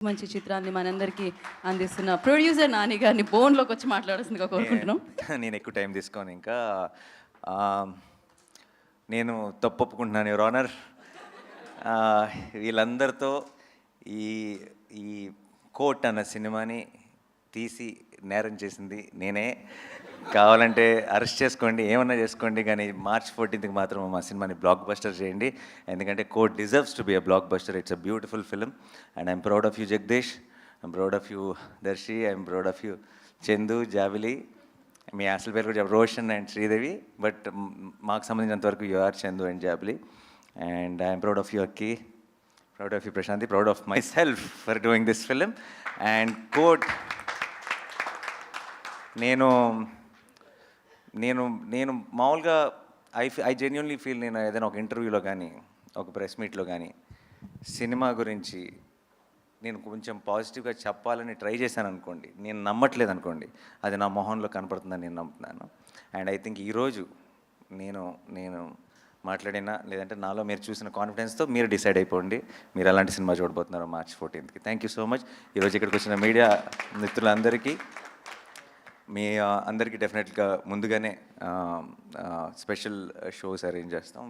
మంచి చిత్రాన్ని మనందరికీ అందిస్తున్న ప్రొడ్యూసర్ నాని గారిని బోన్లోకి వచ్చి మాట్లాడాల్సిందిగా కోరుకుంటున్నాం. నేను ఎక్కువ టైం తీసుకోను ఇంకా. ఆ, నేను తప్పు ఒప్పుకుంటున్నాను యువర్ ఆనర్. వీళ్ళందరితో ఈ ఈ కోట్ అన్న సినిమాని తీసి నేరం చేసింది నేనే. కావాలంటే అరెస్ట్ చేసుకోండి, ఏమన్నా చేసుకోండి, కానీ మార్చ్ 14th మాత్రం మా సినిమాని బ్లాక్ బస్టర్ చేయండి. ఎందుకంటే Court deserves to be a blockbuster. It's a beautiful film and I'm proud of you Jagadish, I'm proud of you Darshi, I'm proud of you Chandu, Jabili. మీ అసలు పేరు కూడా రోషన్ అండ్ శ్రీదేవి, బట్ మాకు సంబంధించినంత వరకు you are Chandu and Jabili. And I'm proud of you Akki, proud of you Prashanthi, proud of myself for doing this film. And quote నేను నేను నేను మామూలుగా ఐ జెన్యున్లీ ఫీల్, నేను ఏదైనా ఒక ఇంటర్వ్యూలో కానీ ఒక ప్రెస్ మీట్లో కానీ సినిమా గురించి నేను కొంచెం పాజిటివ్గా చెప్పాలని ట్రై చేశాను అనుకోండి, నేను నమ్మట్లేదు అనుకోండి, అది నా మొహంలో కనపడుతుందని నేను నమ్ముతున్నాను. అండ్ ఐ థింక్ ఈరోజు నేను మాట్లాడినా లేదంటే నాలో మీరు చూసిన కాన్ఫిడెన్స్తో మీరు డిసైడ్ అయిపోండి మీరు ఎలాంటి సినిమా చూడబోతున్నారో March 14th. Thank you so much. ఈరోజు ఇక్కడికి వచ్చిన మీడియా మిత్రులందరికీ, మీ అందరికీ డెఫినెట్గా ముందుగానే స్పెషల్ షోస్ అరేంజ్ చేస్తాం.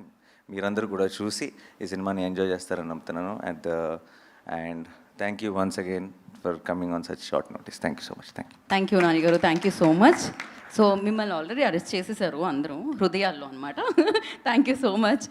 మీరందరూ కూడా చూసి ఈ సినిమాని ఎంజాయ్ చేస్తారని నమ్ముతున్నాను. And thank you once again for coming on such short notice. Thank you so much. Thank you Nani garu, thank you so much. So మిమ్మల్ని ఆల్రెడీ అరెస్ట్ చేసేసారు అందరూ హృదయాల్లో అనమాట. Thank you so much.